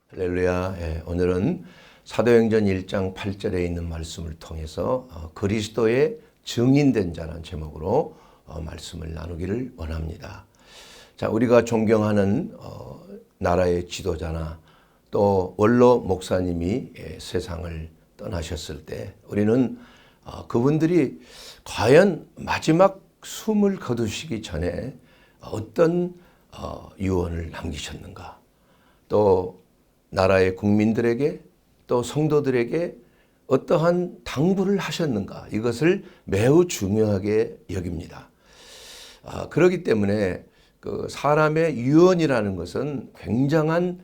할렐루야. 오늘은 사도행전 1장 8절에 있는 말씀을 통해서 그리스도의 증인된 자라는 제목으로 말씀을 나누기를 원합니다. 자, 우리가 존경하는 나라의 지도자나 또 원로 목사님이 세상을 떠나셨을 때 우리는 그분들이 과연 마지막 숨을 거두시기 전에 어떤 유언을 남기셨는가, 또 나라의 국민들에게 또 성도들에게 어떠한 당부를 하셨는가, 이것을 매우 중요하게 여깁니다. 그렇기 때문에 그 사람의 유언이라는 것은 굉장한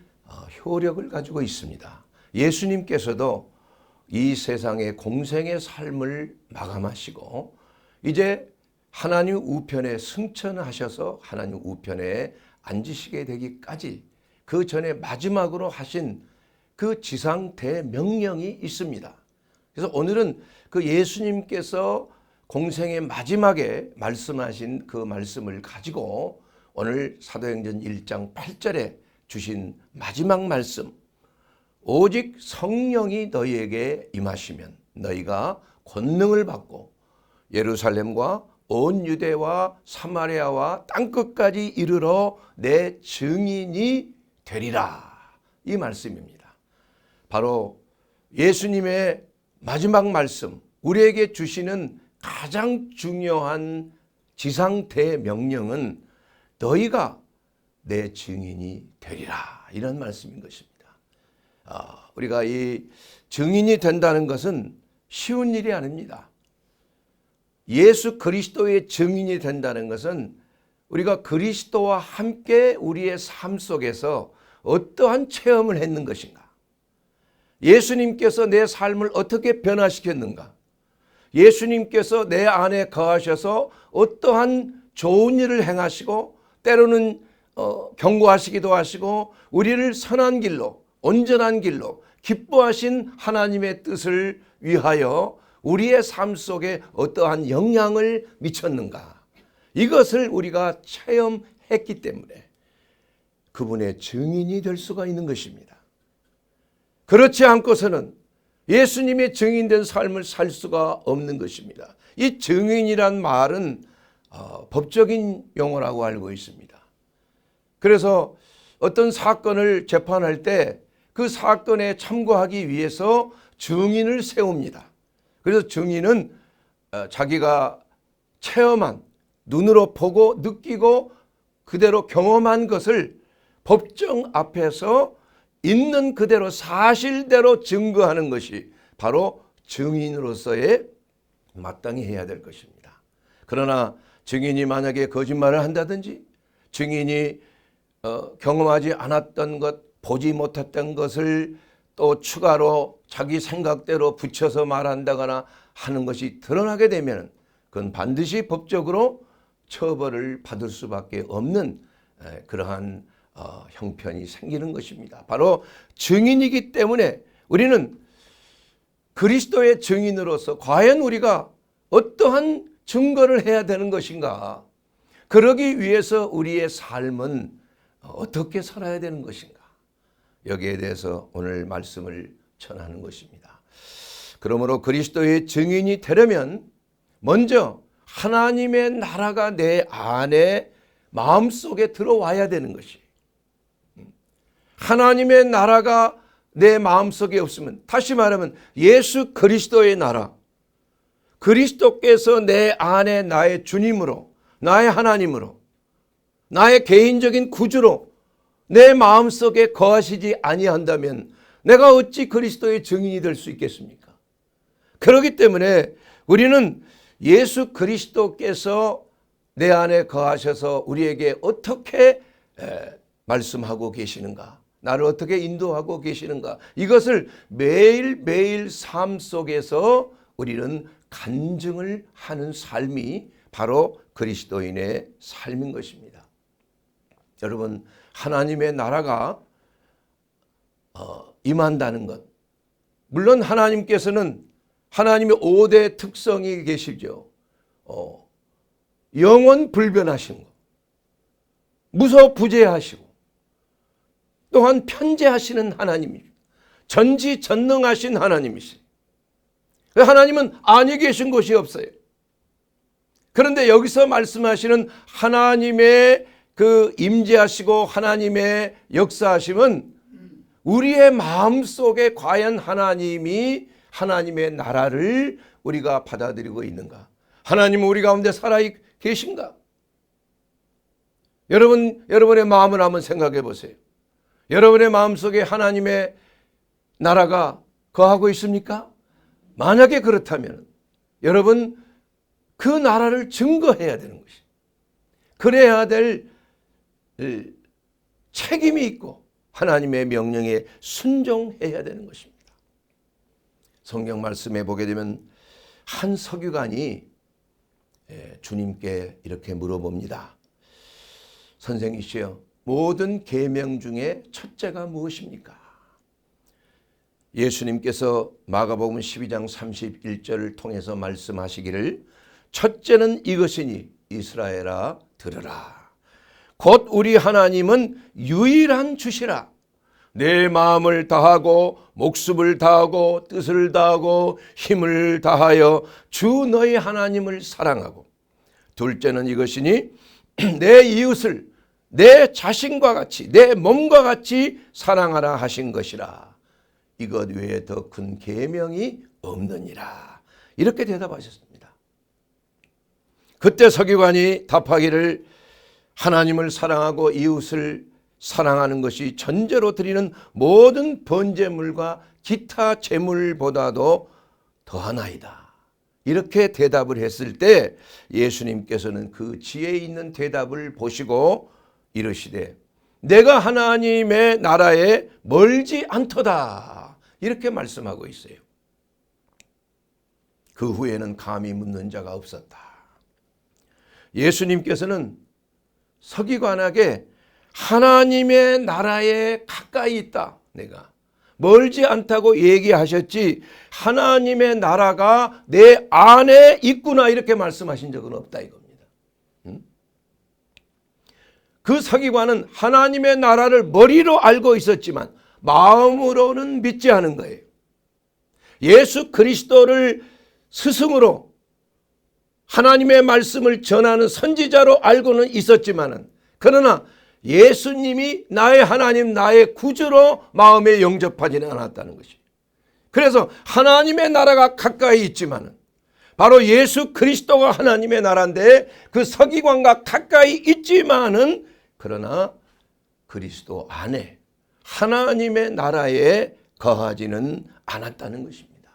효력을 가지고 있습니다. 예수님께서도 이 세상의 공생의 삶을 마감하시고 이제 하나님 우편에 승천하셔서 하나님 우편에 앉으시게 되기까지 그 전에 마지막으로 하신 그 지상 대명령이 있습니다. 그래서 오늘은 그 예수님께서 공생의 마지막에 말씀하신 그 말씀을 가지고 오늘 사도행전 1장 8절에 주신 마지막 말씀, 오직 성령이 너희에게 임하시면 너희가 권능을 받고 예루살렘과 온 유대와 사마리아와 땅끝까지 이르러 내 증인이 되리라, 이 말씀입니다. 바로 예수님의 마지막 말씀, 우리에게 주시는 가장 중요한 지상 대명령은 너희가 내 증인이 되리라, 이런 말씀인 것입니다. 우리가 이 증인이 된다는 것은 쉬운 일이 아닙니다. 예수 그리스도의 증인이 된다는 것은 우리가 그리스도와 함께 우리의 삶 속에서 어떠한 체험을 했는 것인가, 예수님께서 내 삶을 어떻게 변화시켰는가, 예수님께서 내 안에 거하셔서 어떠한 좋은 일을 행하시고 때로는 경고하시기도 하시고 우리를 선한 길로, 온전한 길로 기뻐하신 하나님의 뜻을 위하여 우리의 삶 속에 어떠한 영향을 미쳤는가, 이것을 우리가 체험했기 때문에 그분의 증인이 될 수가 있는 것입니다. 그렇지 않고서는 예수님의 증인된 삶을 살 수가 없는 것입니다. 이 증인이란 말은 법적인 용어라고 알고 있습니다. 그래서 어떤 사건을 재판할 때 그 사건에 참고하기 위해서 증인을 세웁니다. 그래서 증인은 자기가 체험한, 눈으로 보고 느끼고 그대로 경험한 것을 법정 앞에서 있는 그대로 사실대로 증거하는 것이 바로 증인으로서의 마땅히 해야 될 것입니다. 그러나 증인이 만약에 거짓말을 한다든지, 증인이 경험하지 않았던 것, 보지 못했던 것을 또 추가로 자기 생각대로 붙여서 말한다거나 하는 것이 드러나게 되면 그건 반드시 법적으로 처벌을 받을 수밖에 없는 그러한 형편이 생기는 것입니다. 바로 증인이기 때문에 우리는 그리스도의 증인으로서 과연 우리가 어떠한 증거를 해야 되는 것인가, 그러기 위해서 우리의 삶은 어떻게 살아야 되는 것인가, 여기에 대해서 오늘 말씀을 전하는 것입니다. 그러므로 그리스도의 증인이 되려면 먼저 하나님의 나라가 내 안에 마음속에 들어와야 되는 것이, 하나님의 나라가 내 마음속에 없으면, 다시 말하면 예수 그리스도의 나라, 그리스도께서 내 안에 나의 주님으로, 나의 하나님으로, 나의 개인적인 구주로 내 마음속에 거하시지 아니한다면 내가 어찌 그리스도의 증인이 될 수 있겠습니까? 그렇기 때문에 우리는 예수 그리스도께서 내 안에 거하셔서 우리에게 어떻게 말씀하고 계시는가, 나를 어떻게 인도하고 계시는가, 이것을 매일매일 삶 속에서 우리는 간증을 하는 삶이 바로 그리스도인의 삶인 것입니다. 여러분, 하나님의 나라가 임한다는 것, 물론 하나님께서는 하나님의 5대 특성이 계시죠. 영원 불변하신 것, 무소부재하시고 또한 편재하시는 하나님입니다. 전지전능하신 하나님이시죠. 하나님은 아니 계신 곳이 없어요. 그런데 여기서 말씀하시는 하나님의 그 임재하시고 하나님의 역사하심은 우리의 마음속에 과연 하나님이 하나님의 나라를 우리가 받아들이고 있는가? 하나님은 우리 가운데 살아 계신가? 여러분의 마음을 한번 생각해 보세요. 여러분의 마음속에 하나님의 나라가 거하고 있습니까? 만약에 그렇다면 여러분 그 나라를 증거해야 되는 것이, 그래야 될 책임이 있고 하나님의 명령에 순종해야 되는 것입니다. 성경 말씀에 보게 되면 한 서기관이 주님께 이렇게 물어봅니다. 선생이시여, 모든 계명 중에 첫째가 무엇입니까? 예수님께서 마가복음 12장 31절을 통해서 말씀하시기를 첫째는 이것이니 이스라엘아 들으라. 곧 우리 하나님은 유일한 주시라. 내 마음을 다하고 목숨을 다하고 뜻을 다하고 힘을 다하여 주 너희 하나님을 사랑하고, 둘째는 이것이니 내 이웃을 내 자신과 같이 내 몸과 같이 사랑하라 하신 것이라. 이것 외에 더 큰 계명이 없느니라. 이렇게 대답하셨습니다. 그때 서기관이 답하기를 하나님을 사랑하고 이웃을 사랑하는 것이 전제로 드리는 모든 번제물과 기타 제물보다도 더하나이다. 이렇게 대답을 했을 때 예수님께서는 그 지혜 있는 대답을 보시고 이르시되 내가 하나님의 나라에 멀지 않도다. 이렇게 말씀하고 있어요. 그 후에는 감히 묻는 자가 없었다. 예수님께서는 서기관에게 하나님의 나라에 가까이 있다, 내가 멀지 않다고 얘기하셨지 하나님의 나라가 내 안에 있구나 이렇게 말씀하신 적은 없다 이겁니다. 그 서기관은 하나님의 나라를 머리로 알고 있었지만 마음으로는 믿지 않은 거예요. 예수 그리스도를 스승으로 하나님의 말씀을 전하는 선지자로 알고는 있었지만은, 그러나 예수님이 나의 하나님, 나의 구주로 마음에 영접하지는 않았다는 것이에요. 그래서 하나님의 나라가 가까이 있지만은 바로 예수 그리스도가 하나님의 나라인데 그 서기관과 가까이 있지만은 그러나 그리스도 안에 하나님의 나라에 거하지는 않았다는 것입니다.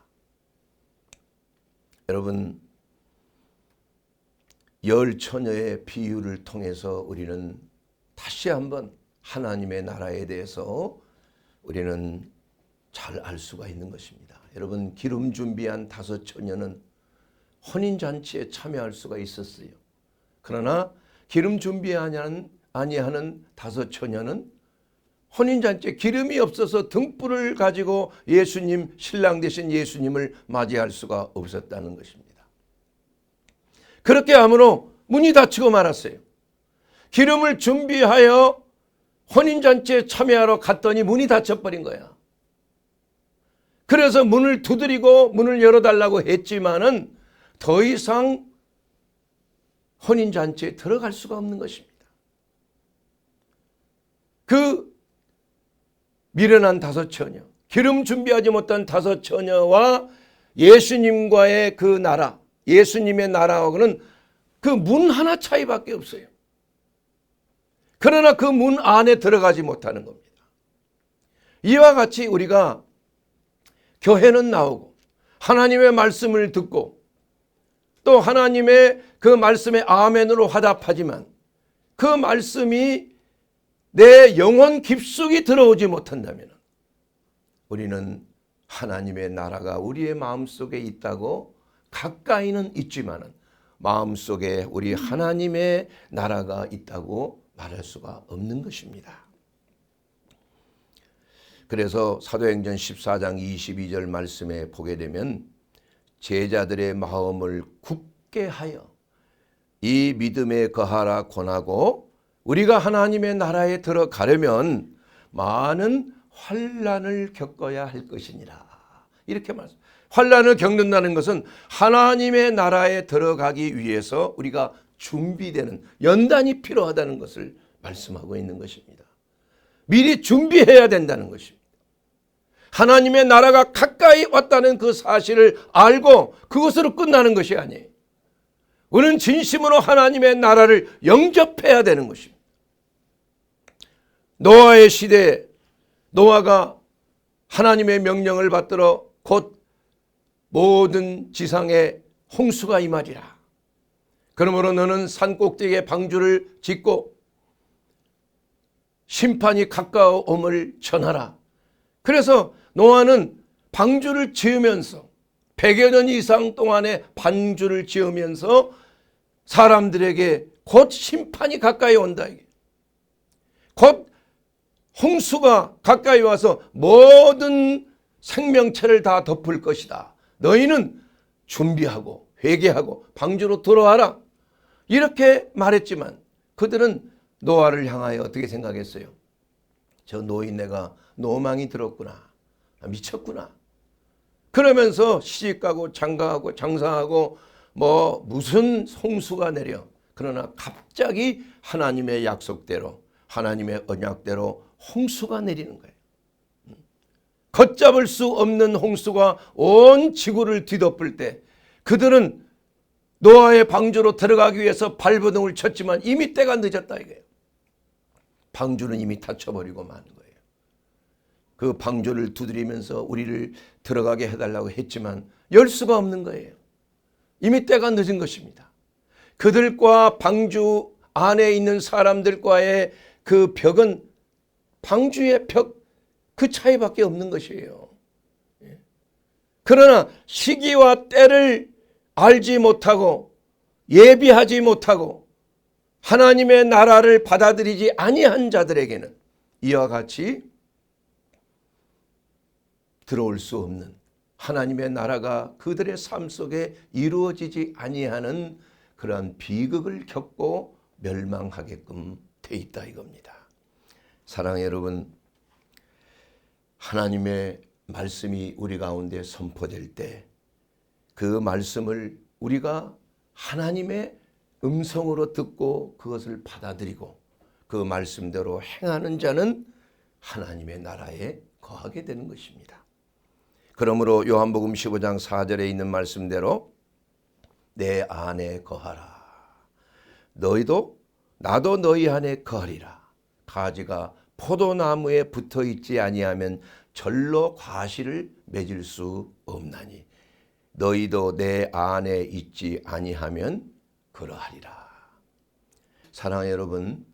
여러분, 열 처녀의 비유를 통해서 우리는 다시 한번 하나님의 나라에 대해서 우리는 잘 알 수가 있는 것입니다. 여러분, 기름 준비한 5 처녀는 혼인잔치에 참여할 수가 있었어요. 그러나 기름 준비하는 아니하는 5 처녀는 혼인잔치에 기름이 없어서 등불을 가지고 예수님, 신랑 되신 예수님을 맞이할 수가 없었다는 것입니다. 그렇게 함으로 문이 닫히고 말았어요. 기름을 준비하여 혼인잔치에 참여하러 갔더니 문이 닫혀버린 거야. 그래서 문을 두드리고 문을 열어달라고 했지만은 더 이상 혼인잔치에 들어갈 수가 없는 것입니다. 그 미련한 5 처녀, 기름 준비하지 못한 5 처녀와 예수님과의 그 나라, 예수님의 나라하고는 그 문 하나 차이밖에 없어요. 그러나 그 문 안에 들어가지 못하는 겁니다. 이와 같이 우리가 교회는 나오고 하나님의 말씀을 듣고 또 하나님의 그 말씀에 아멘으로 화답하지만 그 말씀이 내 영혼 깊숙이 들어오지 못한다면 우리는 하나님의 나라가 우리의 마음속에 있다고 가까이는 있지만 마음속에 우리 하나님의 나라가 있다고 말할 수가 없는 것입니다. 그래서 사도행전 14장 22절 말씀에 보게 되면 제자들의 마음을 굳게 하여 이 믿음에 거하라 권하고 우리가 하나님의 나라에 들어가려면 많은 환난을 겪어야 할 것이니라. 이렇게 말씀. 환난을 겪는다는 것은 하나님의 나라에 들어가기 위해서 우리가 준비되는 연단이 필요하다는 것을 말씀하고 있는 것입니다. 미리 준비해야 된다는 것입니다. 하나님의 나라가 가까이 왔다는 그 사실을 알고 그것으로 끝나는 것이 아니에요. 우리는 진심으로 하나님의 나라를 영접해야 되는 것입니다. 노아의 시대에 노아가 하나님의 명령을 받들어 곧 모든 지상에 홍수가 임하리라. 그러므로 너는 산 꼭대기에 방주를 짓고 심판이 가까움을 전하라. 그래서 노아는 방주를 지으면서 100여 년 이상 동안에 방주를 지으면서 사람들에게 곧 심판이 가까이 온다. 곧 홍수가 가까이 와서 모든 생명체를 다 덮을 것이다. 너희는 준비하고 회개하고 방주로 들어와라. 이렇게 말했지만 그들은 노아를 향하여 어떻게 생각했어요? 저 노인네가 노망이 들었구나. 미쳤구나. 그러면서 시집가고 장가하고 장사하고 뭐 무슨 홍수가 내려. 그러나 갑자기 하나님의 약속대로 하나님의 언약대로 홍수가 내리는 거예요. 걷잡을 수 없는 홍수가 온 지구를 뒤덮을 때 그들은 노아의 방주로 들어가기 위해서 발버둥을 쳤지만 이미 때가 늦었다 이거예요. 방주는 이미 닫혀버리고 마는 거예요. 그 방주를 두드리면서 우리를 들어가게 해달라고 했지만 열 수가 없는 거예요. 이미 때가 늦은 것입니다. 그들과 방주 안에 있는 사람들과의 그 벽은 방주의 벽 그 차이밖에 없는 것이에요. 그러나 시기와 때를 알지 못하고 예비하지 못하고 하나님의 나라를 받아들이지 아니한 자들에게는 이와 같이 들어올 수 없는 하나님의 나라가 그들의 삶 속에 이루어지지 아니하는 그러한 비극을 겪고 멸망하게끔 돼 있다 이겁니다. 사랑하는 여러분, 하나님의 말씀이 우리 가운데 선포될 때 그 말씀을 우리가 하나님의 음성으로 듣고 그것을 받아들이고 그 말씀대로 행하는 자는 하나님의 나라에 거하게 되는 것입니다. 그러므로 요한복음 15장 4절에 있는 말씀대로 내 안에 거하라. 너희도 나도 너희 안에 거하리라. 가지가 포도나무에 붙어 있지 아니하면 절로 과실을 맺을 수 없나니 너희도 내 안에 있지 아니하면 그러하리라. 사랑하는 여러분,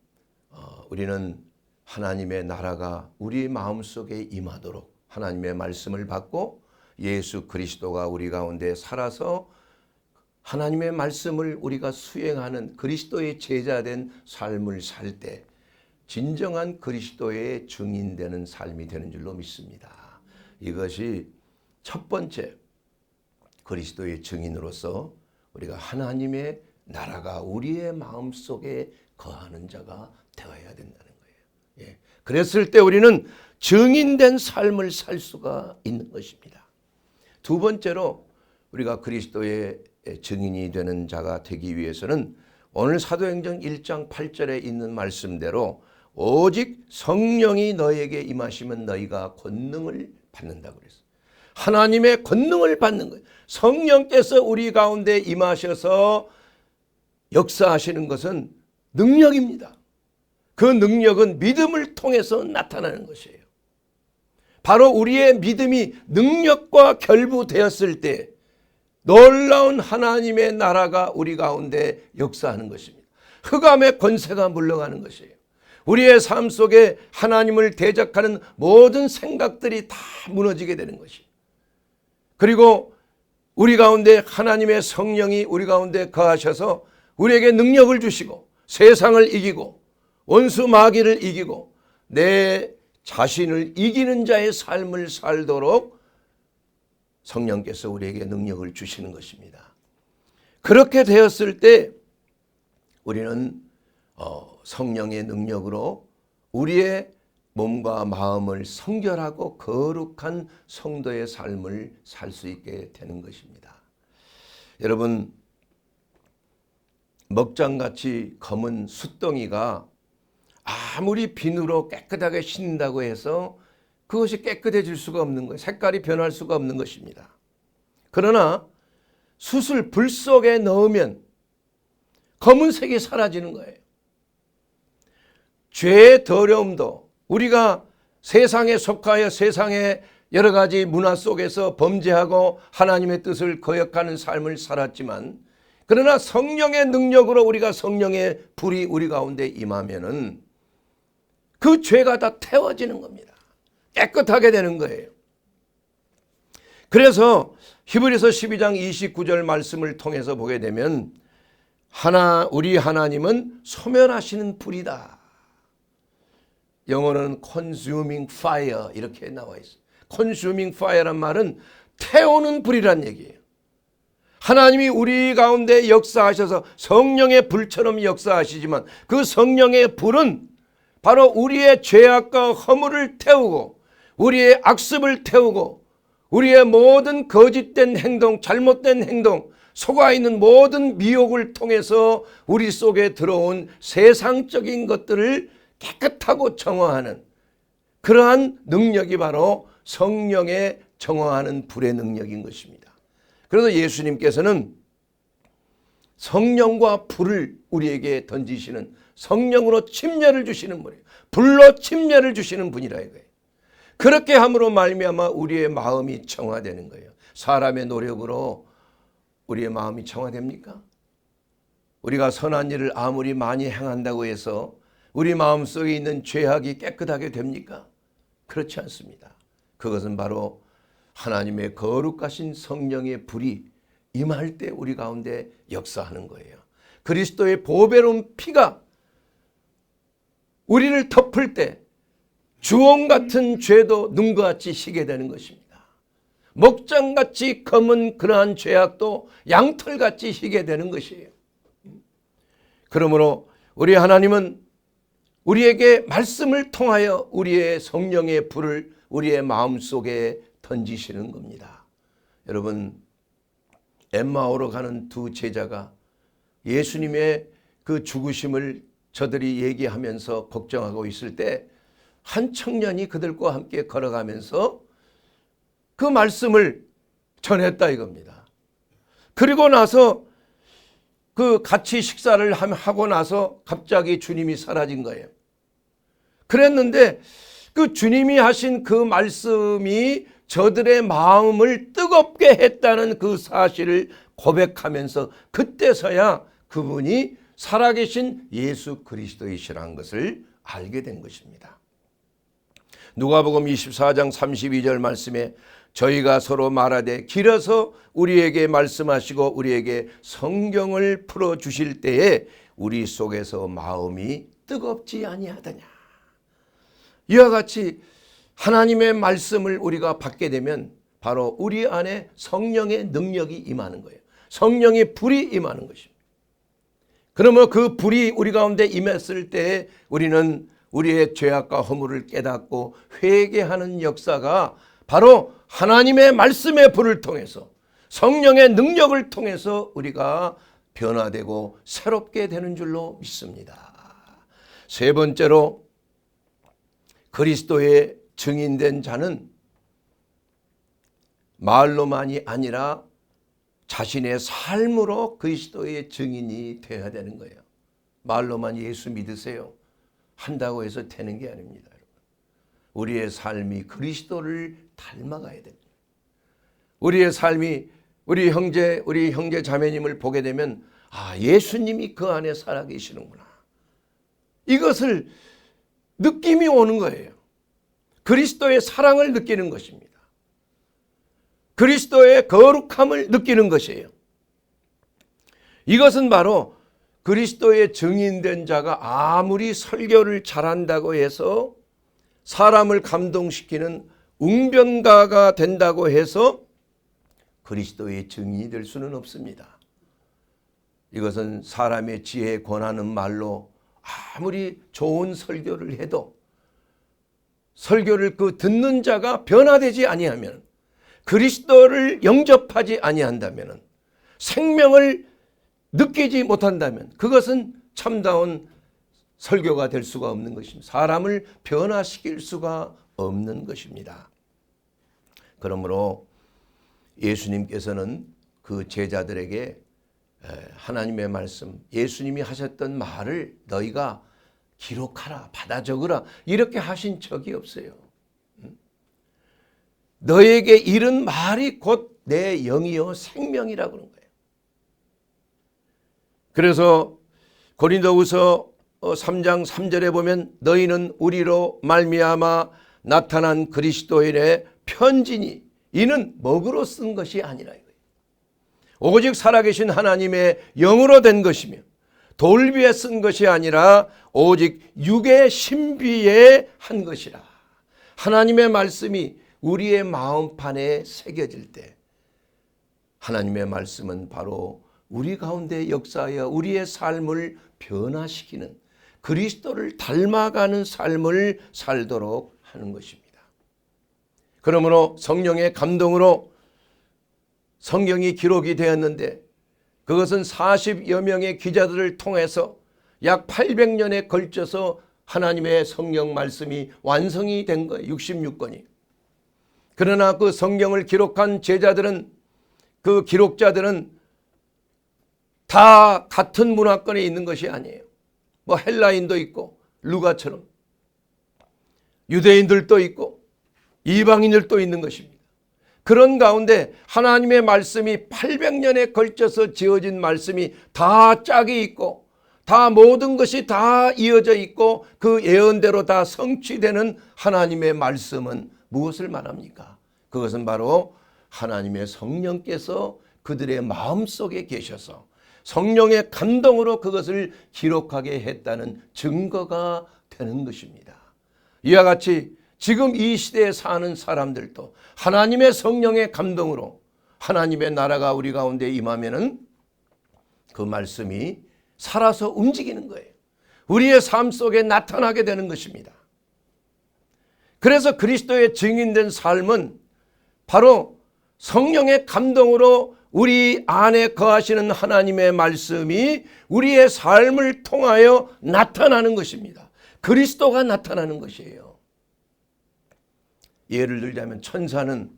우리는 하나님의 나라가 우리 마음속에 임하도록 하나님의 말씀을 받고 예수 그리스도가 우리 가운데 살아서 하나님의 말씀을 우리가 수행하는 그리스도의 제자된 삶을 살 때 진정한 그리스도의 증인되는 삶이 되는 줄로 믿습니다. 이것이 첫 번째 그리스도의 증인으로서 우리가 하나님의 나라가 우리의 마음속에 거하는 자가 되어야 된다는 거예요. 예. 그랬을 때 우리는 증인된 삶을 살 수가 있는 것입니다. 두 번째로 우리가 그리스도의 증인이 되는 자가 되기 위해서는 오늘 사도행전 1장 8절에 있는 말씀대로 오직 성령이 너에게 임하시면 너희가 권능을 받는다고 그랬어요. 하나님의 권능을 받는 거예요. 성령께서 우리 가운데 임하셔서 역사하시는 것은 능력입니다. 그 능력은 믿음을 통해서 나타나는 것이에요. 바로 우리의 믿음이 능력과 결부되었을 때 놀라운 하나님의 나라가 우리 가운데 역사하는 것입니다. 흑암의 권세가 물러가는 것이에요. 우리의 삶 속에 하나님을 대적하는 모든 생각들이 다 무너지게 되는 것이에요. 그리고 우리 가운데 하나님의 성령이 우리 가운데 거하셔서 우리에게 능력을 주시고 세상을 이기고 원수 마귀를 이기고 내 자신을 이기는 자의 삶을 살도록 성령께서 우리에게 능력을 주시는 것입니다. 그렇게 되었을 때 우리는 성령의 능력으로 우리의 몸과 마음을 성결하고 거룩한 성도의 삶을 살 수 있게 되는 것입니다. 여러분, 먹장같이 검은 숫덩이가 아무리 비누로 깨끗하게 씻는다고 해서 그것이 깨끗해질 수가 없는 거예요. 색깔이 변할 수가 없는 것입니다. 그러나 숯을 불 속에 넣으면 검은색이 사라지는 거예요. 죄의 더러움도 우리가 세상에 속하여 세상의 여러 가지 문화 속에서 범죄하고 하나님의 뜻을 거역하는 삶을 살았지만, 그러나 성령의 능력으로 우리가 성령의 불이 우리 가운데 임하면은 그 죄가 다 태워지는 겁니다. 깨끗하게 되는 거예요. 그래서 히브리서 12장 29절 말씀을 통해서 보게 되면 우리 하나님은 소멸하시는 불이다. 영어로는 consuming fire 이렇게 나와 있어요. consuming fire란 말은 태우는 불이란 얘기예요. 하나님이 우리 가운데 역사하셔서 성령의 불처럼 역사하시지만 그 성령의 불은 바로 우리의 죄악과 허물을 태우고 우리의 악습을 태우고 우리의 모든 거짓된 행동, 잘못된 행동, 속아 있는 모든 미혹을 통해서 우리 속에 들어온 세상적인 것들을 깨끗하고 정화하는 그러한 능력이 바로 성령의 정화하는 불의 능력인 것입니다. 그래서 예수님께서는 성령과 불을 우리에게 던지시는, 성령으로 침례를 주시는 분이에요. 불로 침례를 주시는 분이라 이거예요. 그렇게 함으로 말미암아 우리의 마음이 정화되는 거예요. 사람의 노력으로 우리의 마음이 정화됩니까? 우리가 선한 일을 아무리 많이 행한다고 해서 우리 마음속에 있는 죄악이 깨끗하게 됩니까? 그렇지 않습니다. 그것은 바로 하나님의 거룩하신 성령의 불이 임할 때 우리 가운데 역사하는 거예요. 그리스도의 보배로운 피가 우리를 덮을 때 주홍 같은 죄도 눈과 같이 희게 되는 것입니다. 목장같이 검은 그러한 죄악도 양털같이 희게 되는 것이에요. 그러므로 우리 하나님은 우리에게 말씀을 통하여 우리의 성령의 불을 우리의 마음속에 던지시는 겁니다. 여러분, 엠마오로 가는 두 제자가 예수님의 그 죽으심을 저들이 얘기하면서 걱정하고 있을 때 한 청년이 그들과 함께 걸어가면서 그 말씀을 전했다 이겁니다. 그리고 나서 그 같이 식사를 하고 나서 갑자기 주님이 사라진 거예요. 그랬는데 그 주님이 하신 그 말씀이 저들의 마음을 뜨겁게 했다는 그 사실을 고백하면서 그때서야 그분이 살아계신 예수 그리스도이시라는 것을 알게 된 것입니다. 누가복음 24장 32절 말씀에 저희가 서로 말하되 길어서 우리에게 말씀하시고 우리에게 성경을 풀어주실 때에 우리 속에서 마음이 뜨겁지 아니하더냐. 이와 같이 하나님의 말씀을 우리가 받게 되면 바로 우리 안에 성령의 능력이 임하는 거예요. 성령의 불이 임하는 것입니다. 그러면 그 불이 우리 가운데 임했을 때 우리는 우리의 죄악과 허물을 깨닫고 회개하는 역사가 바로 하나님의 말씀의 불을 통해서 성령의 능력을 통해서 우리가 변화되고 새롭게 되는 줄로 믿습니다. 세 번째로 그리스도의 증인된 자는 말로만이 아니라 자신의 삶으로 그리스도의 증인이 되어야 되는 거예요. 말로만 예수 믿으세요 한다고 해서 되는 게 아닙니다. 우리의 삶이 그리스도를 닮아가야 됩니다. 우리의 삶이 우리 형제 자매님을 보게 되면 예수님이 그 안에 살아계시는구나. 이것을 느낌이 오는 거예요. 그리스도의 사랑을 느끼는 것입니다. 그리스도의 거룩함을 느끼는 것이에요. 이것은 바로 그리스도의 증인된 자가 아무리 설교를 잘한다고 해서 사람을 감동시키는 웅변가가 된다고 해서 그리스도의 증인이 될 수는 없습니다. 이것은 사람의 지혜에 권하는 말로 아무리 좋은 설교를 해도 설교를 그 듣는 자가 변화되지 아니하면, 그리스도를 영접하지 아니한다면, 생명을 느끼지 못한다면 그것은 참다운 설교가 될 수가 없는 것입니다. 사람을 변화시킬 수가 없는 것입니다. 그러므로 예수님께서는 그 제자들에게 하나님의 말씀, 예수님이 하셨던 말을 너희가 기록하라, 받아 적으라 이렇게 하신 적이 없어요. 너에게 이른 말이 곧 내 영이요 생명이라고 그런 거예요. 그래서 고린도후서 3장 3절에 보면 너희는 우리로 말미암아 나타난 그리스도인의 편지니 이는 먹으로 쓴 것이 아니라 이거예요. 오직 살아계신 하나님의 영으로 된 것이며 돌 위에 쓴 것이 아니라 오직 육의 신비에 한 것이라. 하나님의 말씀이 우리의 마음판에 새겨질 때 하나님의 말씀은 바로 우리 가운데 역사하여 우리의 삶을 변화시키는, 그리스도를 닮아가는 삶을 살도록 하는 것입니다. 그러므로 성령의 감동으로 성경이 기록이 되었는데 그것은 40여 명의 기자들을 통해서 약 800년에 걸쳐서 하나님의 성령 말씀이 완성이 된 거예요. 66권이. 그러나 그 성경을 기록한 제자들은, 그 기록자들은 다 같은 문화권에 있는 것이 아니에요. 뭐 헬라인도 있고 루가처럼 유대인들도 있고 이방인들도 있는 것입니다. 그런 가운데 하나님의 말씀이 800년에 걸쳐서 지어진 말씀이 다 짝이 있고 다 모든 것이 다 이어져 있고 그 예언대로 다 성취되는 하나님의 말씀은 무엇을 말합니까? 그것은 바로 하나님의 성령께서 그들의 마음속에 계셔서 성령의 감동으로 그것을 기록하게 했다는 증거가 되는 것입니다. 이와 같이 지금 이 시대에 사는 사람들도 하나님의 성령의 감동으로 하나님의 나라가 우리 가운데 임하면은 그 말씀이 살아서 움직이는 거예요. 우리의 삶 속에 나타나게 되는 것입니다. 그래서 그리스도의 증인된 삶은 바로 성령의 감동으로 우리 안에 거하시는 하나님의 말씀이 우리의 삶을 통하여 나타나는 것입니다. 그리스도가 나타나는 것이에요. 예를 들자면 천사는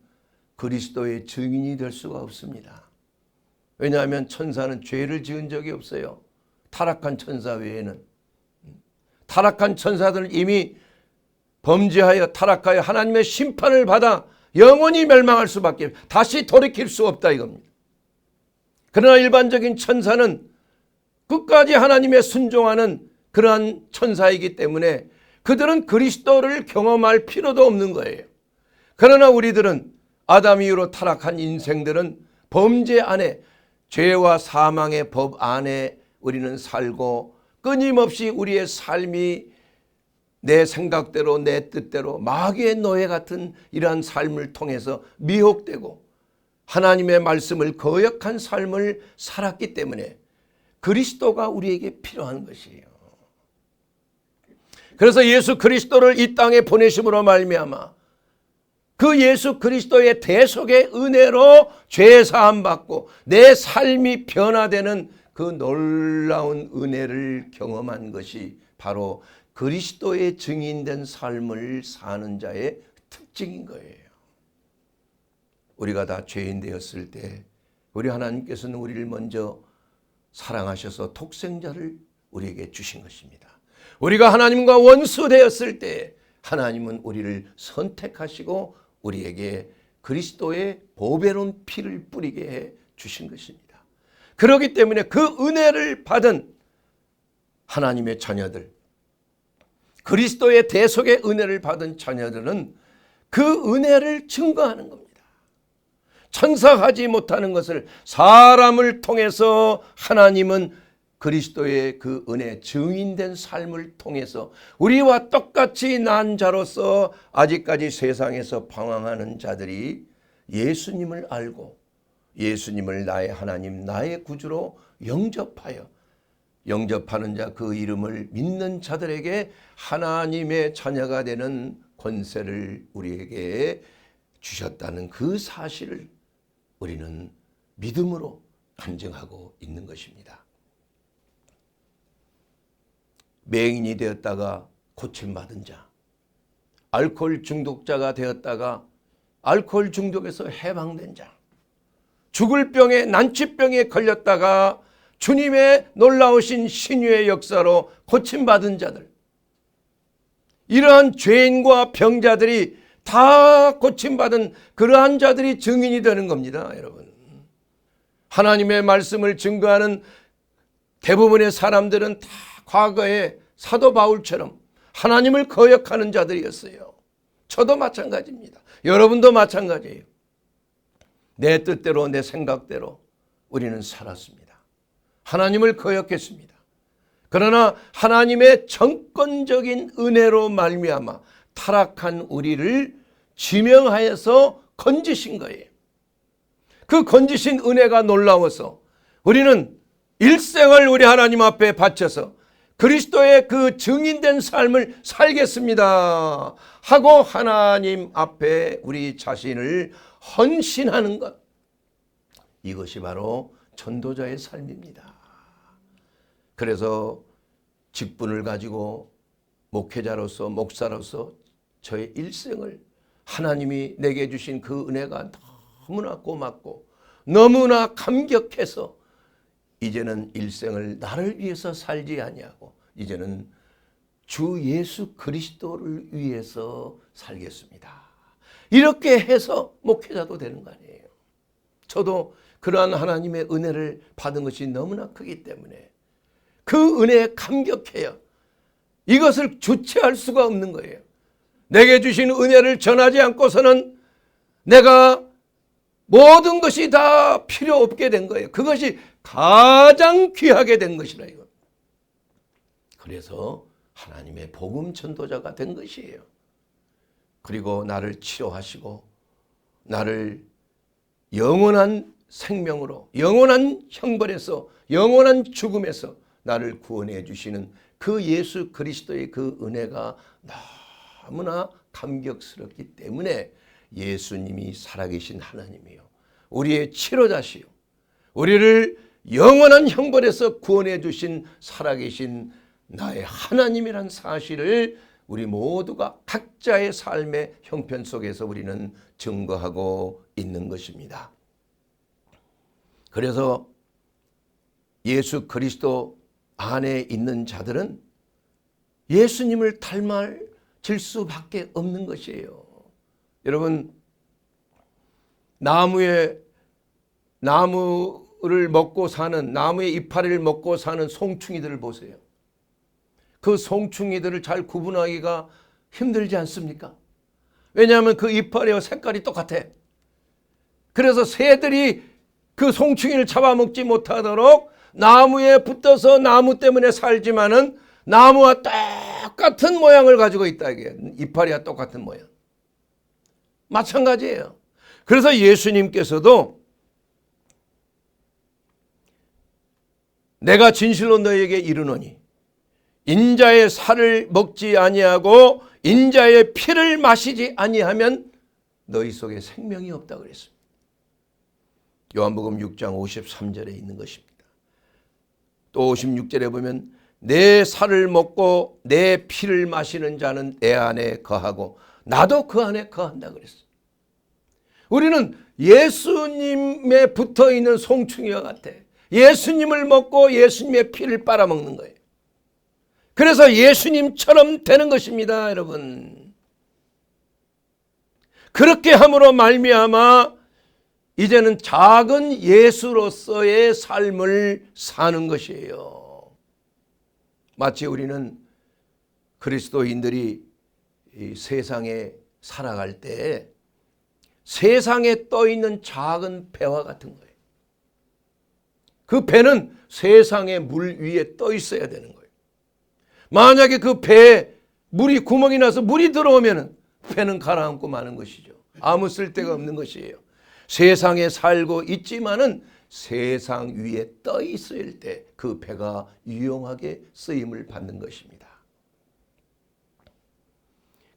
그리스도의 증인이 될 수가 없습니다. 왜냐하면 천사는 죄를 지은 적이 없어요. 타락한 천사 외에는. 타락한 천사들은 이미 범죄하여 타락하여 하나님의 심판을 받아 영원히 멸망할 수밖에, 다시 돌이킬 수 없다 이겁니다. 그러나 일반적인 천사는 끝까지 하나님의 순종하는 그러한 천사이기 때문에 그들은 그리스도를 경험할 필요도 없는 거예요. 그러나 우리들은 아담 이후로 타락한 인생들은 범죄 안에, 죄와 사망의 법 안에 우리는 살고 끊임없이 우리의 삶이 내 생각대로 내 뜻대로 마귀의 노예 같은 이러한 삶을 통해서 미혹되고 하나님의 말씀을 거역한 삶을 살았기 때문에 그리스도가 우리에게 필요한 것이에요. 그래서 예수 그리스도를 이 땅에 보내심으로 말미암아 그 예수 그리스도의 대속의 은혜로 죄 사함 받고 내 삶이 변화되는 그 놀라운 은혜를 경험한 것이 바로 그리스도의 증인된 삶을 사는 자의 특징인 거예요. 우리가 다 죄인 되었을 때 우리 하나님께서는 우리를 먼저 사랑하셔서 독생자를 우리에게 주신 것입니다. 우리가 하나님과 원수 되었을 때 하나님은 우리를 선택하시고 우리에게 그리스도의 보배로운 피를 뿌리게 해 주신 것입니다. 그렇기 때문에 그 은혜를 받은 하나님의 자녀들, 그리스도의 대속의 은혜를 받은 자녀들은 그 은혜를 증거하는 겁니다. 천사하지 못하는 것을 사람을 통해서 하나님은 그리스도의 그 은혜 증인된 삶을 통해서 우리와 똑같이 난 자로서 아직까지 세상에서 방황하는 자들이 예수님을 알고 예수님을 나의 하나님 나의 구주로 영접하여 영접하는 자 그 이름을 믿는 자들에게 하나님의 자녀가 되는 권세를 우리에게 주셨다는 그 사실을 우리는 믿음으로 간증하고 있는 것입니다. 맹인이 되었다가 고침받은 자, 알코올 중독자가 되었다가 알코올 중독에서 해방된 자, 죽을 병에 난치병에 걸렸다가 주님의 놀라우신 신유의 역사로 고침받은 자들, 이러한 죄인과 병자들이 다 고침받은 그러한 자들이 증인이 되는 겁니다, 여러분. 하나님의 말씀을 증거하는 대부분의 사람들은 다 과거에 사도 바울처럼 하나님을 거역하는 자들이었어요. 저도 마찬가지입니다. 여러분도 마찬가지예요. 내 뜻대로 내 생각대로 우리는 살았습니다. 하나님을 거역했습니다. 그러나 하나님의 정권적인 은혜로 말미암아 타락한 우리를 지명하여서 건지신 거예요. 그 건지신 은혜가 놀라워서 우리는 일생을 우리 하나님 앞에 바쳐서 그리스도의 그 증인된 삶을 살겠습니다 하고 하나님 앞에 우리 자신을 헌신하는 것, 이것이 바로 전도자의 삶입니다. 그래서 직분을 가지고 목회자로서 목사로서 저의 일생을 하나님이 내게 주신 그 은혜가 너무나 고맙고 너무나 감격해서 이제는 일생을 나를 위해서 살지 아니하고 이제는 주 예수 그리스도를 위해서 살겠습니다. 이렇게 해서 목회자도 되는 거 아니에요. 저도 그러한 하나님의 은혜를 받은 것이 너무나 크기 때문에 그 은혜에 감격해요. 이것을 주체할 수가 없는 거예요. 내게 주신 은혜를 전하지 않고서는 내가 모든 것이 다 필요 없게 된 거예요. 그것이 가장 귀하게 된 것이라 이거. 그래서 하나님의 복음 전도자가 된 것이에요. 그리고 나를 치료하시고 나를 영원한 생명으로, 영원한 형벌에서, 영원한 죽음에서 나를 구원해 주시는 그 예수 그리스도의 그 은혜가 너무나 감격스럽기 때문에 예수님이 살아계신 하나님이요, 우리의 치료자시요, 우리를 영원한 형벌에서 구원해 주신 살아계신 나의 하나님이란 사실을 우리 모두가 각자의 삶의 형편 속에서 우리는 증거하고 있는 것입니다. 그래서 예수 그리스도 안에 있는 자들은 예수님을 닮아질 수밖에 없는 것이에요. 여러분, 나무를 먹고 사는, 나무의 이파리를 먹고 사는 송충이들을 보세요. 그 송충이들을 잘 구분하기가 힘들지 않습니까? 왜냐하면 그 이파리와 색깔이 똑같아. 그래서 새들이 그 송충이를 잡아먹지 못하도록 나무에 붙어서 나무 때문에 살지만은 나무와 똑같은 모양을 가지고 있다. 이게 이파리와 똑같은 모양. 마찬가지예요. 그래서 예수님께서도 내가 진실로 너희에게 이르노니 인자의 살을 먹지 아니하고 인자의 피를 마시지 아니하면 너희 속에 생명이 없다고 그랬습니다. 요한복음 6장 53절에 있는 것입니다. 또 56절에 보면 내 살을 먹고 내 피를 마시는 자는 내 안에 거하고 나도 그 안에 거한다 그랬어요. 우리는 예수님에 붙어있는 송충이와 같아. 예수님을 먹고 예수님의 피를 빨아먹는 거예요. 그래서 예수님처럼 되는 것입니다, 여러분. 그렇게 함으로 말미암아 이제는 작은 예수로서의 삶을 사는 것이에요. 마치 우리는 그리스도인들이 이 세상에 살아갈 때 세상에 떠 있는 작은 배와 같은 거예요. 그 배는 세상의 물 위에 떠 있어야 되는 거예요. 만약에 그 배에 물이 구멍이 나서 물이 들어오면 배는 가라앉고 마는 것이죠. 아무 쓸데가 없는 것이에요. 세상에 살고 있지만은 세상 위에 떠 있을 때 그 배가 유용하게 쓰임을 받는 것입니다.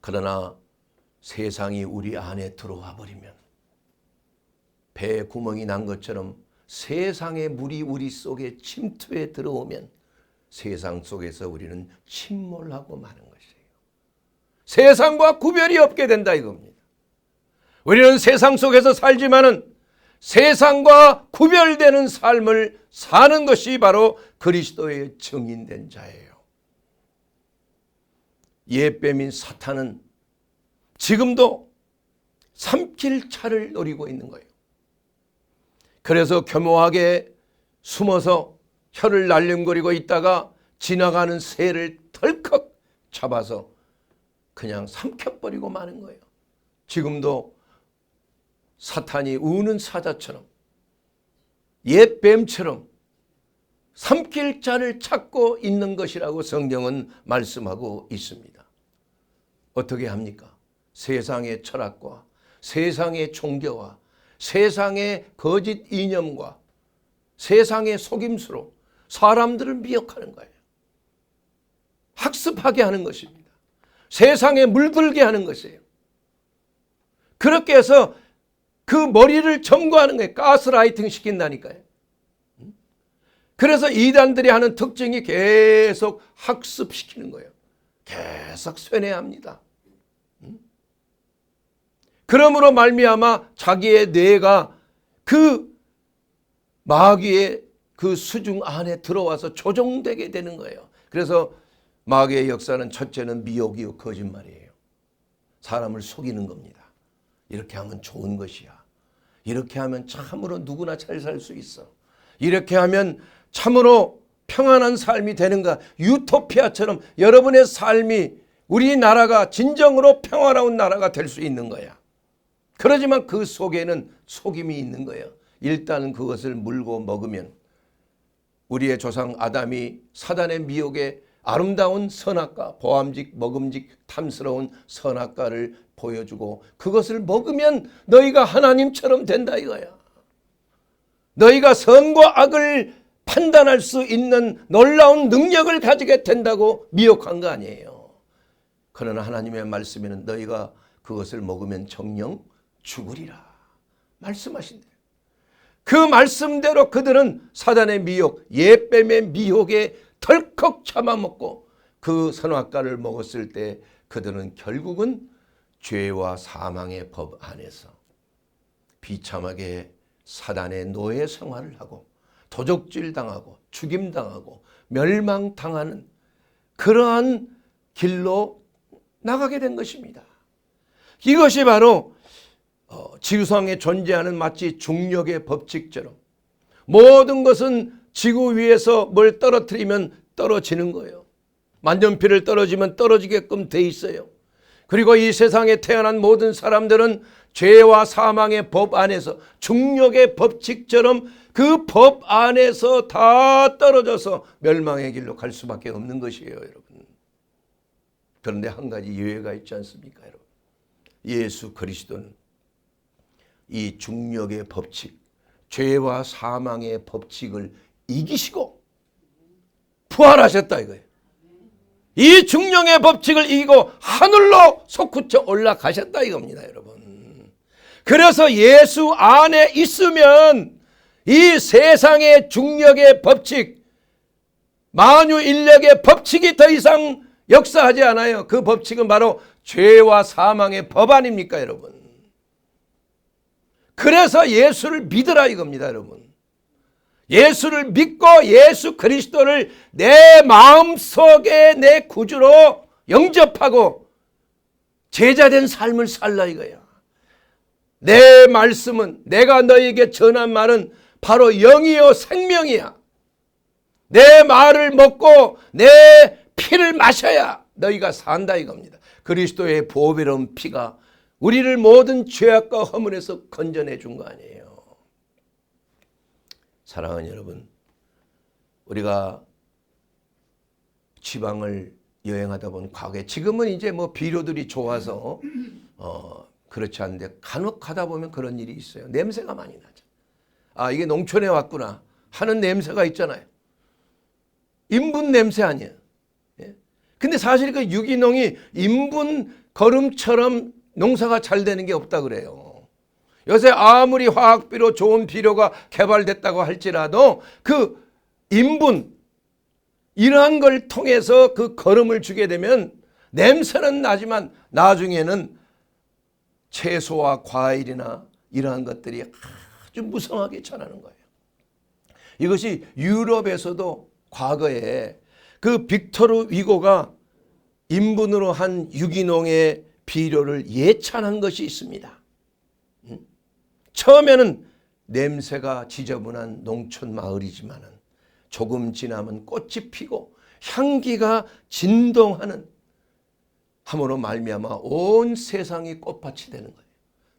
그러나 세상이 우리 안에 들어와 버리면 배에 구멍이 난 것처럼 세상의 물이 우리 속에 침투해 들어오면 세상 속에서 우리는 침몰하고 마는 것이에요. 세상과 구별이 없게 된다 이겁니다. 우리는 세상 속에서 살지만은 세상과 구별되는 삶을 사는 것이 바로 그리스도의 증인된 자예요. 옛뱀인 사탄은 지금도 삼킬 차를 노리고 있는 거예요. 그래서 교묘하게 숨어서 혀를 날름거리고 있다가 지나가는 새를 덜컥 잡아서 그냥 삼켜버리고 마는 거예요. 지금도 사탄이 우는 사자처럼 옛 뱀처럼 삼킬 자를 찾고 있는 것이라고 성경은 말씀하고 있습니다. 어떻게 합니까? 세상의 철학과 세상의 종교와 세상의 거짓 이념과 세상의 속임수로 사람들을 미혹하는 거예요. 학습하게 하는 것입니다. 세상에 물들게 하는 것이에요. 그렇게 해서 그 머리를 점거하는 거예요. 가스라이팅 시킨다니까요. 그래서 이단들이 하는 특징이 계속 학습시키는 거예요. 계속 쇠뇌합니다. 그러므로 말미암아 자기의 뇌가 그 마귀의 그 수중 안에 들어와서 조종되게 되는 거예요. 그래서 마귀의 역사는 첫째는 미혹이요 거짓말이에요. 사람을 속이는 겁니다. 이렇게 하면 좋은 것이야. 이렇게 하면 참으로 누구나 잘 살 수 있어. 이렇게 하면 참으로 평안한 삶이 되는가. 유토피아처럼 여러분의 삶이 우리나라가 진정으로 평화로운 나라가 될 수 있는 거야. 그러지만 그 속에는 속임이 있는 거예요. 일단 그것을 물고 먹으면 우리의 조상 아담이 사단의 미혹에 아름다운 선악과, 보암직, 먹음직, 탐스러운 선악과를 보여주고 그것을 먹으면 너희가 하나님처럼 된다 이거야. 너희가 선과 악을 판단할 수 있는 놀라운 능력을 가지게 된다고 미혹한 거 아니에요. 그러나 하나님의 말씀에는 너희가 그것을 먹으면 정녕 죽으리라 말씀하신대요. 그 말씀대로 그들은 사단의 미혹, 옛뱀의 미혹에 덜컥 잡아먹고 그 선악과를 먹었을 때 그들은 결국은 죄와 사망의 법 안에서 비참하게 사단의 노예 생활을 하고 도적질 당하고 죽임 당하고 멸망당하는 그러한 길로 나가게 된 것입니다. 이것이 바로 지구상에 존재하는 마치 중력의 법칙처럼 모든 것은 지구 위에서 뭘 떨어뜨리면 떨어지는 거예요. 만년필을 떨어지면 떨어지게끔 돼 있어요. 그리고 이 세상에 태어난 모든 사람들은 죄와 사망의 법 안에서 중력의 법칙처럼 그 법 안에서 다 떨어져서 멸망의 길로 갈 수밖에 없는 것이에요, 여러분. 그런데 한 가지 예외가 있지 않습니까, 여러분? 예수 그리스도는 이 중력의 법칙, 죄와 사망의 법칙을 이기시고 부활하셨다 이거예요. 이 중력의 법칙을 이기고 하늘로 솟구쳐 올라가셨다 이겁니다, 여러분. 그래서 예수 안에 있으면 이 세상의 중력의 법칙, 만유인력의 법칙이 더 이상 역사하지 않아요. 그 법칙은 바로 죄와 사망의 법 아닙니까, 여러분? 그래서 예수를 믿으라 이겁니다, 여러분. 예수를 믿고 예수 그리스도를 내 마음속에 내 구주로 영접하고 제자된 삶을 살라 이거야. 내 말씀은, 내가 너에게 전한 말은 바로 영이요 생명이야. 내 말을 먹고 내 피를 마셔야 너희가 산다 이겁니다. 그리스도의 보배로운 피가 우리를 모든 죄악과 허물에서 건져내 준 거 아니에요. 사랑하는 여러분, 우리가 지방을 여행하다 보면 과거에, 지금은 이제 뭐 비료들이 좋아서 그렇지 않은데 간혹 가다 보면 그런 일이 있어요. 냄새가 많이 나죠. 아, 이게 농촌에 왔구나 하는 냄새가 있잖아요. 인분 냄새 아니에요. 근데 사실 그 유기농이 인분 거름처럼 농사가 잘 되는 게 없다 그래요. 요새 아무리 화학비료 좋은 비료가 개발됐다고 할지라도 그 인분 이러한 걸 통해서 그 거름을 주게 되면 냄새는 나지만 나중에는 채소와 과일이나 이러한 것들이 아주 무성하게 자라는 거예요. 이것이 유럽에서도 과거에 그 빅토르 위고가 인분으로 한 유기농의 비료를 예찬한 것이 있습니다. 처음에는 냄새가 지저분한 농촌 마을이지만은 조금 지나면 꽃이 피고 향기가 진동하는 함으로 말미암아 온 세상이 꽃밭이 되는 거예요.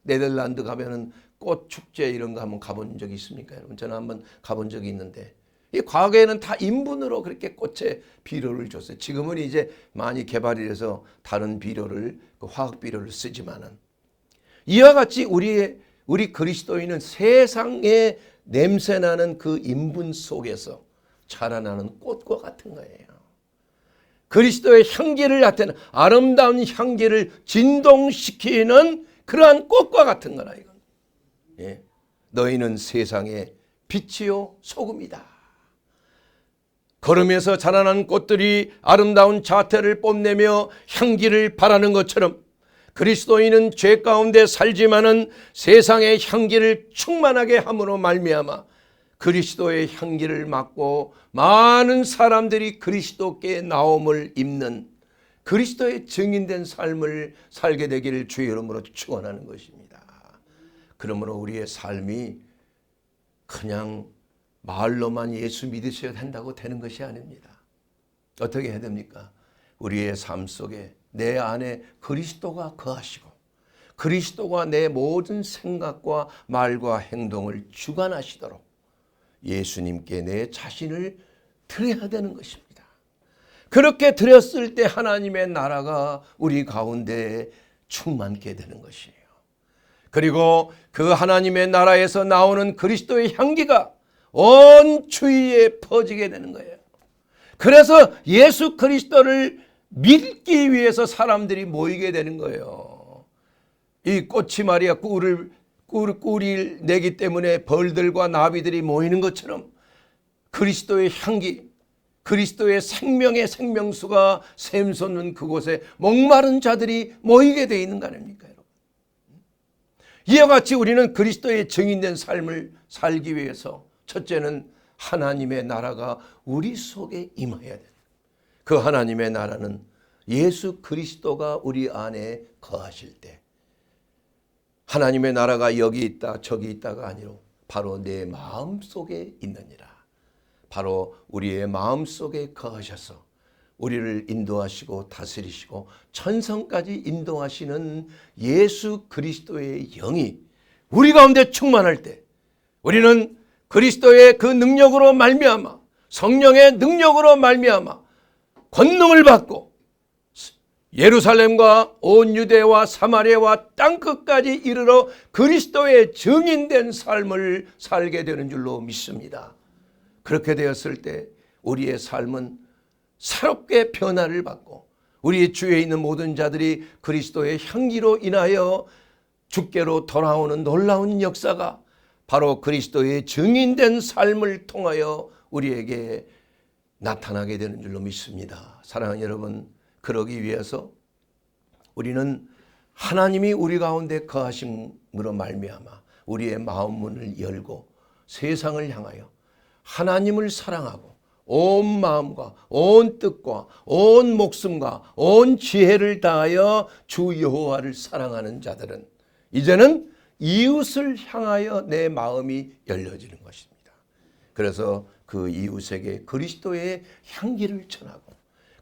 네덜란드 가면은 꽃 축제 이런 거 한번 가본 적이 있습니까? 여러분, 저는 한번 가본 적이 있는데 이 과거에는 다 인분으로 그렇게 꽃에 비료를 줬어요. 지금은 이제 많이 개발이 돼서 다른 비료를 화학 비료를 쓰지만은 이와 같이 우리 그리스도인은 세상에 냄새나는 그 인분 속에서 자라나는 꽃과 같은 거예요. 그리스도의 향기를 나타내는 아름다운 향기를 진동시키는 그러한 꽃과 같은 거라 이건. 예. 너희는 세상의 빛이요 소금이다. 걸음에서 자라난 꽃들이 아름다운 자태를 뽐내며 향기를 발하는 것처럼 그리스도인은 죄 가운데 살지만은 세상의 향기를 충만하게 함으로 말미암아 그리스도의 향기를 맡고 많은 사람들이 그리스도께 나옴을 입는 그리스도의 증인된 삶을 살게 되기를 주의 이름으로 축원하는 것입니다. 그러므로 우리의 삶이 그냥 말로만 예수 믿으셔야 된다고 되는 것이 아닙니다. 어떻게 해야 됩니까? 우리의 삶 속에 내 안에 그리스도가 거하시고 그리스도가 내 모든 생각과 말과 행동을 주관하시도록 예수님께 내 자신을 드려야 되는 것입니다. 그렇게 드렸을 때 하나님의 나라가 우리 가운데 충만케 되는 것이에요. 그리고 그 하나님의 나라에서 나오는 그리스도의 향기가 온 주위에 퍼지게 되는 거예요. 그래서 예수 그리스도를 믿기 위해서 사람들이 모이게 되는 거예요. 이 꽃이 말이야 꿀을 내기 때문에 벌들과 나비들이 모이는 것처럼 그리스도의 향기, 그리스도의 생명의 생명수가 샘솟는 그곳에 목마른 자들이 모이게 되어 있는 거 아닙니까, 여러분? 이와 같이 우리는 그리스도의 증인된 삶을 살기 위해서 첫째는 하나님의 나라가 우리 속에 임해야 돼요. 그 하나님의 나라는 예수 그리스도가 우리 안에 거하실 때 하나님의 나라가 여기 있다 저기 있다가 아니로 바로 내 마음속에 있느니라. 바로 우리의 마음속에 거하셔서 우리를 인도하시고 다스리시고 천성까지 인도하시는 예수 그리스도의 영이 우리 가운데 충만할 때 우리는 그리스도의 그 능력으로 말미암아 성령의 능력으로 말미암아 권능을 받고 예루살렘과 온 유대와 사마리아와 땅끝까지 이르러 그리스도의 증인된 삶을 살게 되는 줄로 믿습니다. 그렇게 되었을 때 우리의 삶은 새롭게 변화를 받고 우리 주위에 있는 모든 자들이 그리스도의 향기로 인하여 주께로 돌아오는 놀라운 역사가 바로 그리스도의 증인된 삶을 통하여 우리에게 나타나게 되는 줄로 믿습니다. 사랑하는 여러분, 그러기 위해서 우리는 하나님이 우리 가운데 거하심으로 말미암아 우리의 마음 문을 열고 세상을 향하여 하나님을 사랑하고 온 마음과 온 뜻과 온 목숨과 온 지혜를 다하여 주 여호와를 사랑하는 자들은 이제는 이웃을 향하여 내 마음이 열려지는 것입니다. 그래서 그 이웃에게 그리스도의 향기를 전하고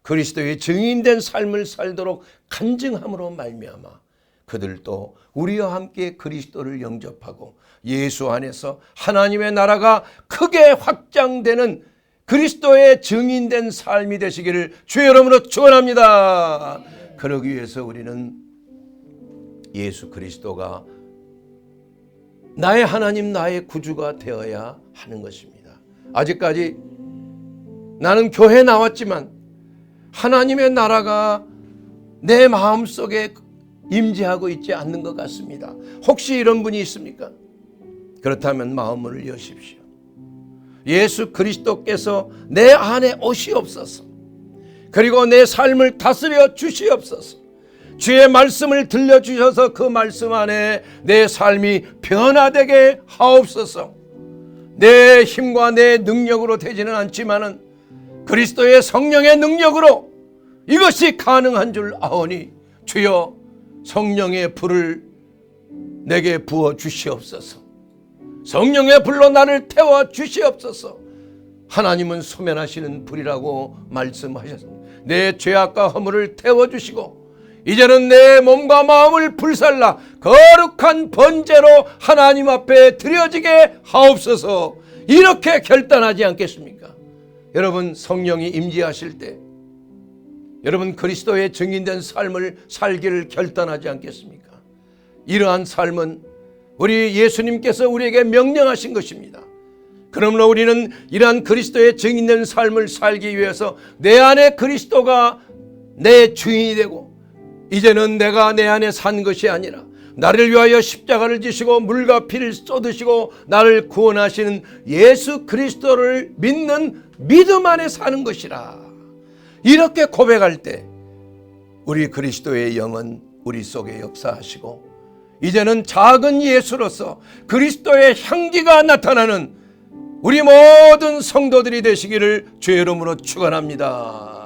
그리스도의 증인된 삶을 살도록 간증함으로 말미암아 그들도 우리와 함께 그리스도를 영접하고 예수 안에서 하나님의 나라가 크게 확장되는 그리스도의 증인된 삶이 되시기를 주의 이름으로 축원합니다. 그러기 위해서 우리는 예수 그리스도가 나의 하나님 나의 구주가 되어야 하는 것입니다. 아직까지 나는 교회 나왔지만 하나님의 나라가 내 마음속에 임재하고 있지 않는 것 같습니다. 혹시 이런 분이 있습니까? 그렇다면 마음을 여십시오. 예수 그리스도께서 내 안에 오시옵소서. 그리고 내 삶을 다스려 주시옵소서. 주의 말씀을 들려주셔서 그 말씀 안에 내 삶이 변화되게 하옵소서. 내 힘과 내 능력으로 되지는 않지만은 그리스도의 성령의 능력으로 이것이 가능한 줄 아오니 주여 성령의 불을 내게 부어 주시옵소서. 성령의 불로 나를 태워 주시옵소서. 하나님은 소멸하시는 불이라고 말씀하셨습니다. 내 죄악과 허물을 태워주시고 이제는 내 몸과 마음을 불살라 거룩한 번제로 하나님 앞에 드려지게 하옵소서. 이렇게 결단하지 않겠습니까? 여러분, 성령이 임재하실 때 여러분 그리스도의 증인된 삶을 살기를 결단하지 않겠습니까? 이러한 삶은 우리 예수님께서 우리에게 명령하신 것입니다. 그러므로 우리는 이러한 그리스도의 증인된 삶을 살기 위해서 내 안에 그리스도가 내 주인이 되고 이제는 내가 내 안에 산 것이 아니라 나를 위하여 십자가를 지시고 물과 피를 쏟으시고 나를 구원하시는 예수 그리스도를 믿는 믿음 안에 사는 것이라. 이렇게 고백할 때 우리 그리스도의 영은 우리 속에 역사하시고 이제는 작은 예수로서 그리스도의 향기가 나타나는 우리 모든 성도들이 되시기를 주의 이름으로 축원합니다.